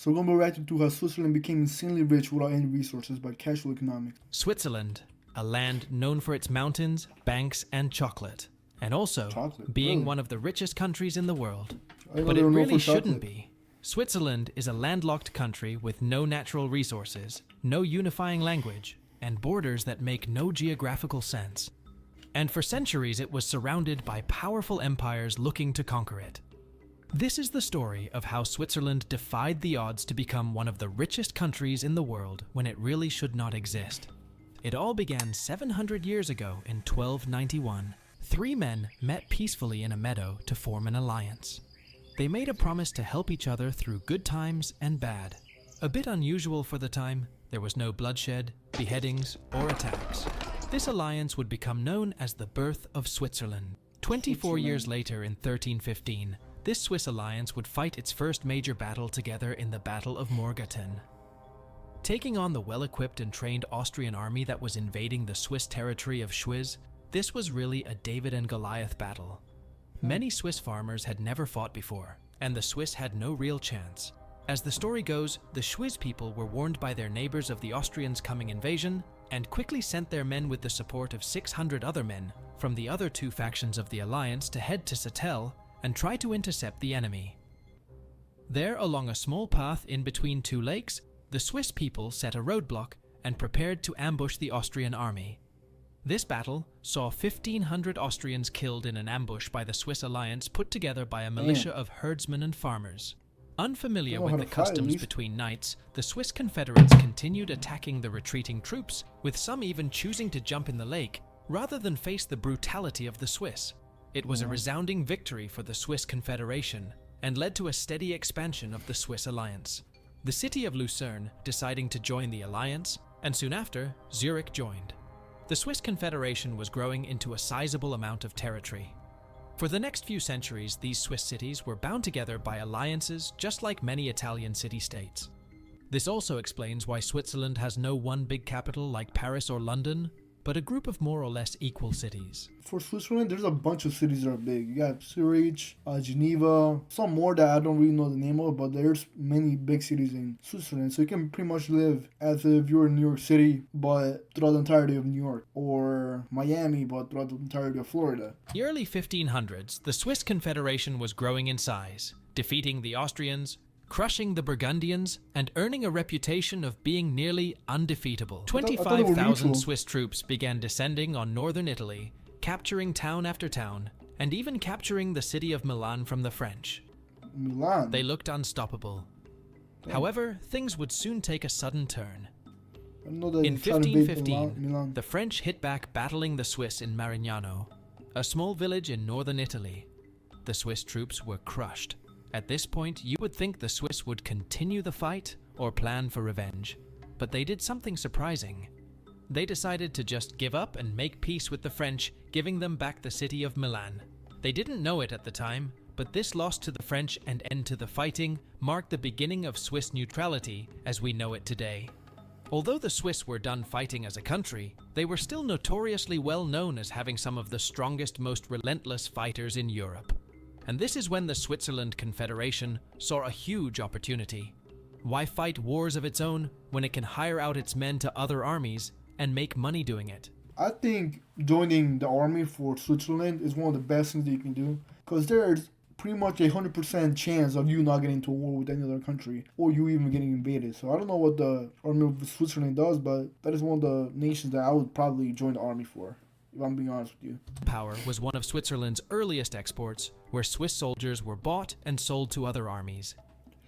So we're going to go right into how Switzerland became insanely rich without any resources by casual economics. Switzerland, a land known for its mountains, banks, and chocolate, and also being one of the richest countries in the world. But it really shouldn't be. Switzerland is a landlocked country with no natural resources, no unifying language, and borders that make no geographical sense. And for centuries it was surrounded by powerful empires looking to conquer it. This is the story of how Switzerland defied the odds to become one of the richest countries in the world when it really should not exist. It all began 700 years ago in 1291. Three men met peacefully in a meadow to form an alliance. They made a promise to help each other through good times and bad. A bit unusual for the time, there was no bloodshed, beheadings, or attacks. This alliance would become known as the birth of Switzerland. 24 years later, in 1315, this Swiss alliance would fight its first major battle together in the Battle of Morgarten. Taking on the well-equipped and trained Austrian army that was invading the Swiss territory of Schwyz, this was really a David and Goliath battle. Many Swiss farmers had never fought before, and the Swiss had no real chance. As the story goes, the Schwyz people were warned by their neighbors of the Austrians' coming invasion, and quickly sent their men with the support of 600 other men from the other two factions of the alliance to head to Sattel and try to intercept the enemy. There, along a small path in between two lakes, the Swiss people set a roadblock and prepared to ambush the Austrian army. This battle saw 1,500 Austrians killed in an ambush by the Swiss alliance put together by a militia of herdsmen and farmers. Unfamiliar with the customs between knights, the Swiss Confederates continued attacking the retreating troops, with some even choosing to jump in the lake rather than face the brutality of the Swiss. It was a resounding victory for the Swiss Confederation and led to a steady expansion of the Swiss alliance. The city of Lucerne deciding to join the alliance, and soon after, Zurich joined. The Swiss Confederation was growing into a sizable amount of territory. For the next few centuries, these Swiss cities were bound together by alliances just like many Italian city-states. This also explains why Switzerland has no one big capital like Paris or London, but a group of more or less equal cities. For Switzerland, there's a bunch of cities that are big. You got Zurich, Geneva, some more that I don't really know the name of, but there's many big cities in Switzerland. So you can pretty much live as if you were in New York City, but throughout the entirety of New York, or Miami, but throughout the entirety of Florida. The early 1500s, the Swiss Confederation was growing in size, defeating the Austrians, crushing the Burgundians, and earning a reputation of being nearly undefeatable. 25,000 Swiss troops began descending on northern Italy, capturing town after town, and even capturing the city of Milan from the French. Milan? They looked unstoppable. However, things would soon take a sudden turn. In 1515, the French hit back, battling the Swiss in Marignano, a small village in northern Italy. The Swiss troops were crushed. At this point, you would think the Swiss would continue the fight or plan for revenge. But they did something surprising. They decided to just give up and make peace with the French, giving them back the city of Milan. They didn't know it at the time, but this loss to the French and end to the fighting marked the beginning of Swiss neutrality as we know it today. Although the Swiss were done fighting as a country, they were still notoriously well known as having some of the strongest, most relentless fighters in Europe. And this is when the Switzerland Confederation saw a huge opportunity. Why fight wars of its own when it can hire out its men to other armies and make money doing it? I think joining the army for Switzerland is one of the best things that you can do, because there's pretty much 100% chance of you not getting into a war with any other country, or you even getting invaded. So I don't know what the army of Switzerland does, but that is one of the nations that I would probably join the army for, if I'm being honest with you. Power was one of Switzerland's earliest exports, where Swiss soldiers were bought and sold to other armies.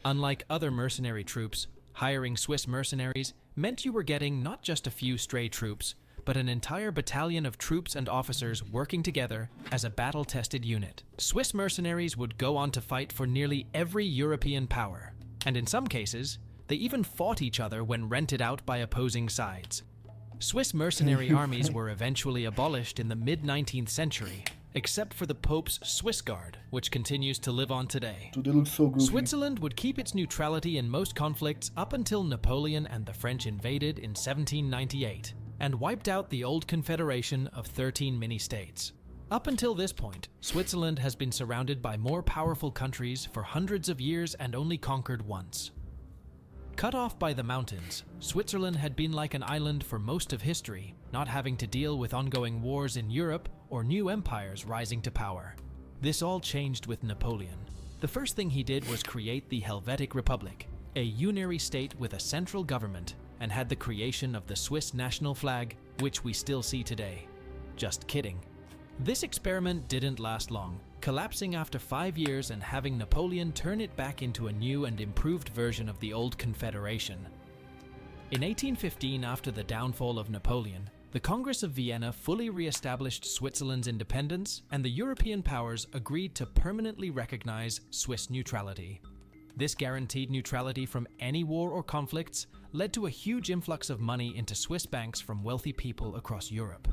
Unlike other mercenary troops, hiring Swiss mercenaries meant you were getting not just a few stray troops, but an entire battalion of troops and officers working together as a battle-tested unit. Swiss mercenaries would go on to fight for nearly every European power, and in some cases, they even fought each other when rented out by opposing sides. Swiss mercenary armies were eventually abolished in the mid-19th century, except for the Pope's Swiss Guard, which continues to live on today. So they look so goofy. Switzerland would keep its neutrality in most conflicts up until Napoleon and the French invaded in 1798 and wiped out the old confederation of 13 mini-states. Up until this point, Switzerland has been surrounded by more powerful countries for hundreds of years and only conquered once. Cut off by the mountains, Switzerland had been like an island for most of history, not having to deal with ongoing wars in Europe or new empires rising to power. This all changed with Napoleon. The first thing he did was create the Helvetic Republic, a unitary state with a central government, and had the creation of the Swiss national flag, which we still see today. Just kidding. This experiment didn't last long, collapsing after 5 years and having Napoleon turn it back into a new and improved version of the old Confederation. In 1815, after the downfall of Napoleon, the Congress of Vienna fully re-established Switzerland's independence, and the European powers agreed to permanently recognize Swiss neutrality. This guaranteed neutrality from any war or conflicts led to a huge influx of money into Swiss banks from wealthy people across Europe.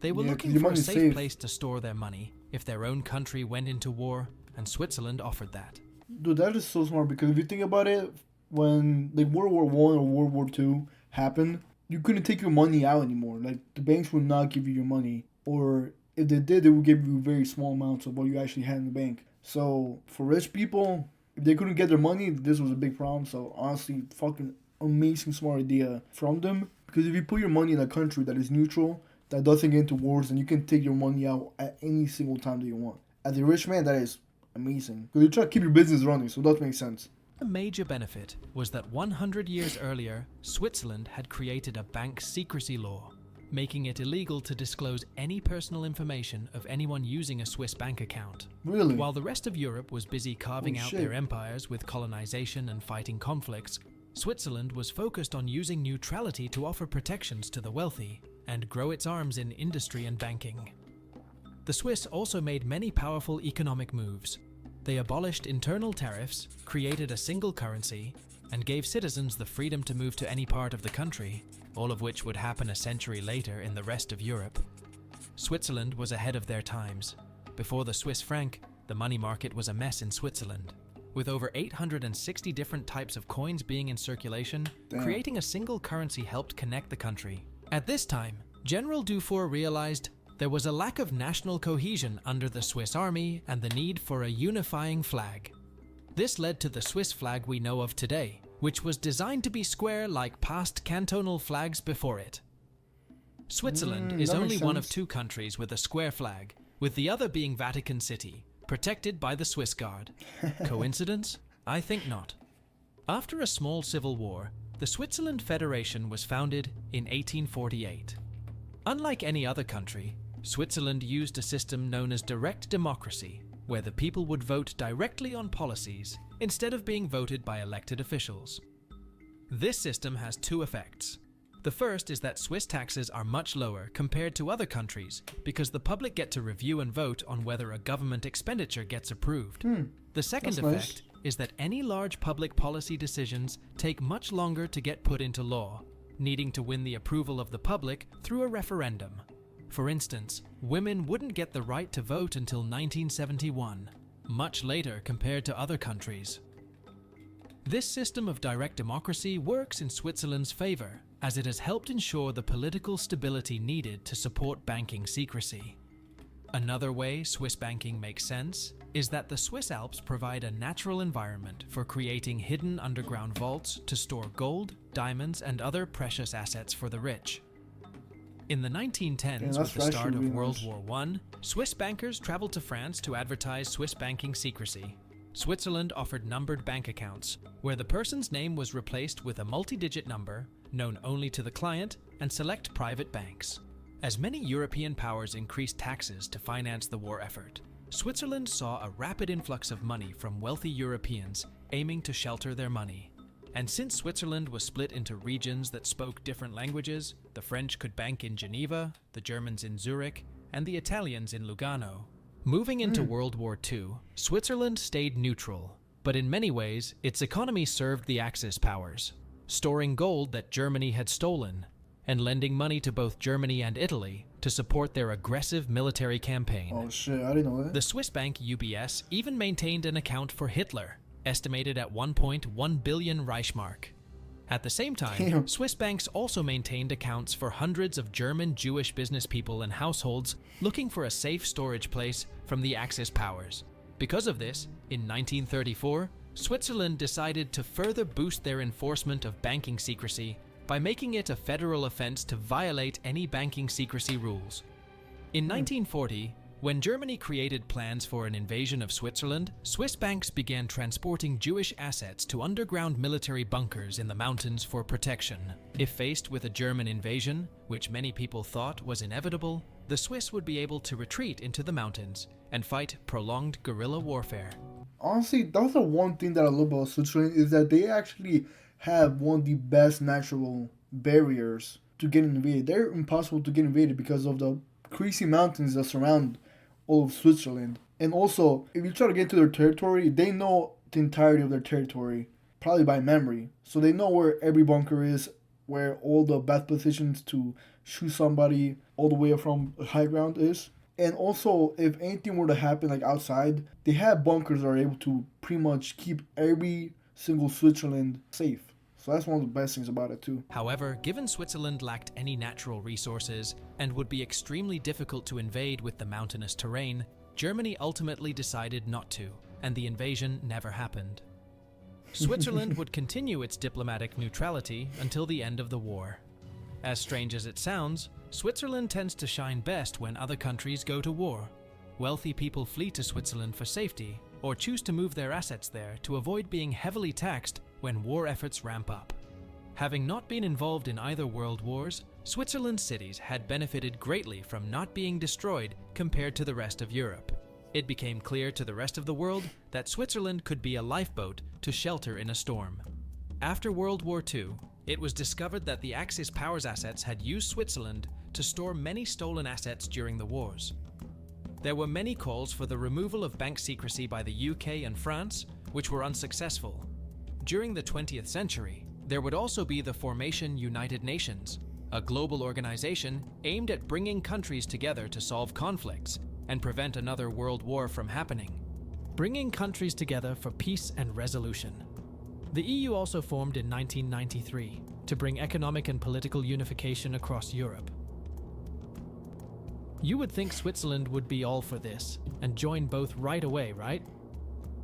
They were looking for a safe place to store their money if their own country went into war, and Switzerland offered that. Dude, that is so smart, because if you think about it, when like World War I or World War II happened, you couldn't take your money out anymore. Like, the banks would not give you your money, or if they did, they would give you very small amounts of what you actually had in the bank. So for rich people, if they couldn't get their money, this was a big problem. So honestly, fucking amazing smart idea from them, because if you put your money in a country that is neutral, that doesn't get into wars, and you can take your money out at any single time that you want. As a rich man, that is amazing, because you try to keep your business running, so that makes sense. A major benefit was that 100 years earlier, Switzerland had created a bank secrecy law, making it illegal to disclose any personal information of anyone using a Swiss bank account. Really? While the rest of Europe was busy carving out their empires with colonization and fighting conflicts, Switzerland was focused on using neutrality to offer protections to the wealthy and grow its arms in industry and banking. The Swiss also made many powerful economic moves. They abolished internal tariffs, created a single currency, and gave citizens the freedom to move to any part of the country, all of which would happen a century later in the rest of Europe. Switzerland was ahead of their times. Before the Swiss franc, the money market was a mess in Switzerland. With over 860 different types of coins being in circulation, creating a single currency helped connect the country. At this time, General Dufour realized there was a lack of national cohesion under the Swiss army and the need for a unifying flag. This led to the Swiss flag we know of today, which was designed to be square like past cantonal flags before it. Switzerland is only one of 2 countries with a square flag, with the other being Vatican City, protected by the Swiss Guard. Coincidence? I think not. After a small civil war, the Switzerland Federation was founded in 1848. Unlike any other country, Switzerland used a system known as direct democracy, where the people would vote directly on policies instead of being voted by elected officials. This system has 2 effects. The first is that Swiss taxes are much lower compared to other countries because the public get to review and vote on whether a government expenditure gets approved. The second effect is that any large public policy decisions take much longer to get put into law, needing to win the approval of the public through a referendum. For instance, women wouldn't get the right to vote until 1971, much later compared to other countries. This system of direct democracy works in Switzerland's favor, as it has helped ensure the political stability needed to support banking secrecy. Another way Swiss banking makes sense is that the Swiss Alps provide a natural environment for creating hidden underground vaults to store gold, diamonds, and other precious assets for the rich. In the 1910s, with the start of World War I, Swiss bankers traveled to France to advertise Swiss banking secrecy. Switzerland offered numbered bank accounts, where the person's name was replaced with a multi-digit number, known only to the client, and select private banks. As many European powers increased taxes to finance the war effort, Switzerland saw a rapid influx of money from wealthy Europeans aiming to shelter their money. And since Switzerland was split into regions that spoke different languages, the French could bank in Geneva, the Germans in Zurich, and the Italians in Lugano. Moving into World War II, Switzerland stayed neutral, but in many ways, its economy served the Axis powers, storing gold that Germany had stolen, and lending money to both Germany and Italy to support their aggressive military campaign. Oh shit, I didn't know that. The Swiss bank UBS even maintained an account for Hitler, estimated at 1.1 billion Reichsmark. At the same time, Swiss banks also maintained accounts for hundreds of German Jewish business people and households looking for a safe storage place from the Axis powers. Because of this, in 1934, Switzerland decided to further boost their enforcement of banking secrecy by making it a federal offense to violate any banking secrecy rules. In 1940, when Germany created plans for an invasion of Switzerland, Swiss banks began transporting Jewish assets to underground military bunkers in the mountains for protection. If faced with a German invasion, which many people thought was inevitable, the Swiss would be able to retreat into the mountains and fight prolonged guerrilla warfare. Honestly, that's the one thing that I love about Switzerland, is that they actually have one of the best natural barriers to get invaded. They're impossible to get invaded because of the crazy mountains that surround all of Switzerland. And also, if you try to get to their territory, they know the entirety of their territory, probably by memory. So they know where every bunker is, where all the best positions to shoot somebody all the way from high ground is. And also, if anything were to happen like outside, they have bunkers that are able to pretty much keep every single Switzerland safe. So that's one of the best things about it too. However, given Switzerland lacked any natural resources and would be extremely difficult to invade with the mountainous terrain, Germany ultimately decided not to, and the invasion never happened. Switzerland would continue its diplomatic neutrality until the end of the war. As strange as it sounds, Switzerland tends to shine best when other countries go to war. Wealthy people flee to Switzerland for safety, or choose to move their assets there to avoid being heavily taxed when war efforts ramp up. Having not been involved in either world wars, Switzerland's cities had benefited greatly from not being destroyed compared to the rest of Europe. It became clear to the rest of the world that Switzerland could be a lifeboat to shelter in a storm. After World War II, it was discovered that the Axis powers assets had used Switzerland to store many stolen assets during the wars. There were many calls for the removal of bank secrecy by the UK and France, which were unsuccessful. During the 20th century, there would also be the Formation United Nations, a global organization aimed at bringing countries together to solve conflicts and prevent another world war from happening. Bringing countries together for peace and resolution. The EU also formed in 1993 to bring economic and political unification across Europe. You would think Switzerland would be all for this and join both right away, right?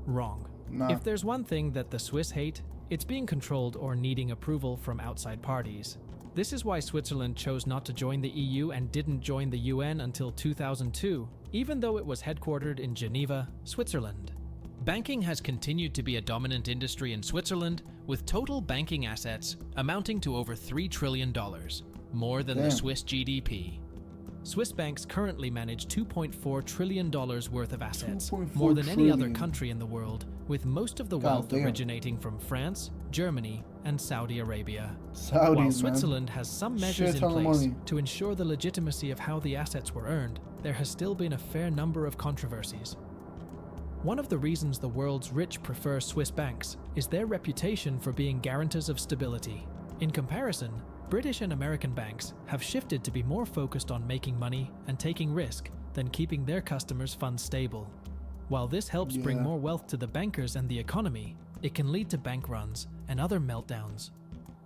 Wrong. Nah. If there's one thing that the Swiss hate, it's being controlled or needing approval from outside parties. This is why Switzerland chose not to join the EU and didn't join the UN until 2002, even though it was headquartered in Geneva, Switzerland. Banking has continued to be a dominant industry in Switzerland, with total banking assets amounting to over $3 trillion, more than the Swiss GDP. Swiss banks currently manage $2.4 trillion worth of assets, more than any other country in the world, with most of the wealth originating from France, Germany, and Saudi Arabia. While Switzerland has some measures in place to ensure the legitimacy of how the assets were earned, there has still been a fair number of controversies. One of the reasons the world's rich prefer Swiss banks is their reputation for being guarantors of stability. In comparison, British and American banks have shifted to be more focused on making money and taking risk than keeping their customers' funds stable. While this helps bring more wealth to the bankers and the economy, it can lead to bank runs and other meltdowns.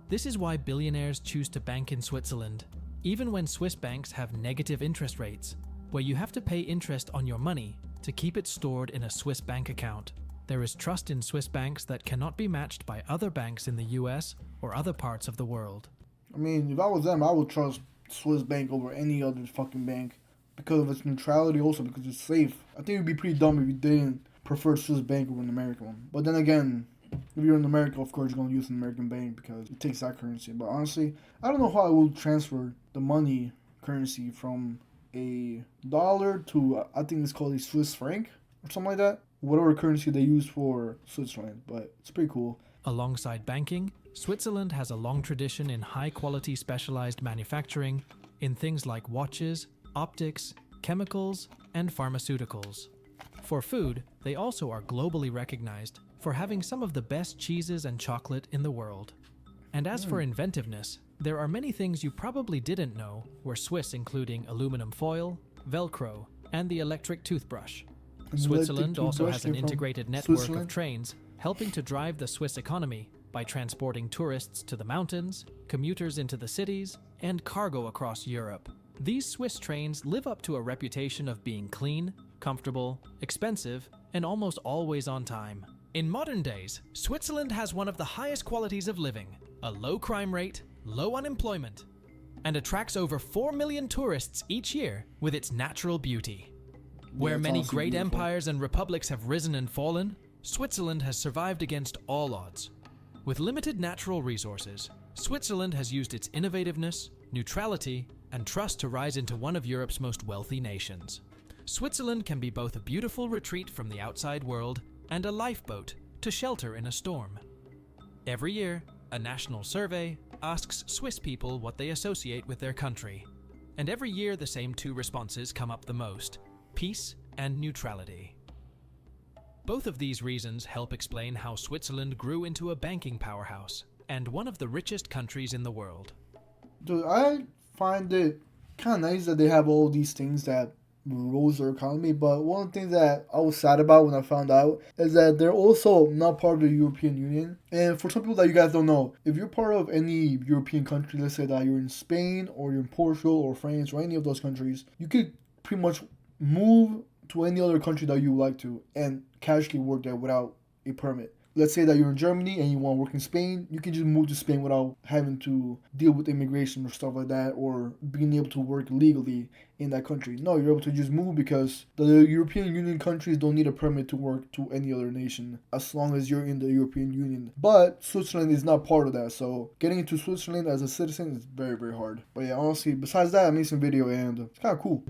This is why billionaires choose to bank in Switzerland, even when Swiss banks have negative interest rates, where you have to pay interest on your money to keep it stored in a Swiss bank account. There is trust in Swiss banks that cannot be matched by other banks in the US or other parts of the world. I mean, if I was them, I would trust Swiss bank over any other fucking bank because of its neutrality, also because it's safe. I think it would be pretty dumb if you didn't prefer Swiss bank over an American one. But then again, if you're in America, of course, you're going to use an American bank because it takes that currency. But honestly, I don't know how I will transfer the money currency from a dollar to, I think it's called a Swiss franc or something like that. Whatever currency they use for Switzerland. But it's pretty cool. Alongside banking, Switzerland has a long tradition in high-quality specialized manufacturing in things like watches, optics, chemicals, and pharmaceuticals. For food, they also are globally recognized for having some of the best cheeses and chocolate in the world. And as for inventiveness, there are many things you probably didn't know were Swiss, including aluminum foil, Velcro, and the electric toothbrush. Switzerland also has an integrated network of trains helping to drive the Swiss economy by transporting tourists to the mountains, commuters into the cities, and cargo across Europe. These Swiss trains live up to a reputation of being clean, comfortable, expensive, and almost always on time. In modern days, Switzerland has one of the highest qualities of living, a low crime rate, low unemployment, and attracts over 4 million tourists each year with its natural beauty. Where many great empires and republics have risen and fallen, Switzerland has survived against all odds. With limited natural resources, Switzerland has used its innovativeness, neutrality, and trust to rise into one of Europe's most wealthy nations. Switzerland can be both a beautiful retreat from the outside world and a lifeboat to shelter in a storm. Every year, a national survey asks Swiss people what they associate with their country. And every year the same two responses come up the most: peace and neutrality. Both of these reasons help explain how Switzerland grew into a banking powerhouse and one of the richest countries in the world. Dude, I find it kind of nice that they have all these things that rose their economy, but one thing that I was sad about when I found out is that they're also not part of the European Union. And for some people that you guys don't know, if you're part of any European country, let's say that you're in Spain or you're in Portugal or France or any of those countries, you could pretty much move to any other country that you would like to and casually work there without a permit. Let's say that you're in Germany and you want to work in Spain, you can just move to Spain without having to deal with immigration or stuff like that, or being able to work legally in that country. No, you're able to just move because the European Union countries don't need a permit to work to any other nation as long as you're in the European Union. But Switzerland is not part of that, so getting into Switzerland as a citizen is very, very hard. But yeah, honestly, besides that, I made some video and it's kind of cool.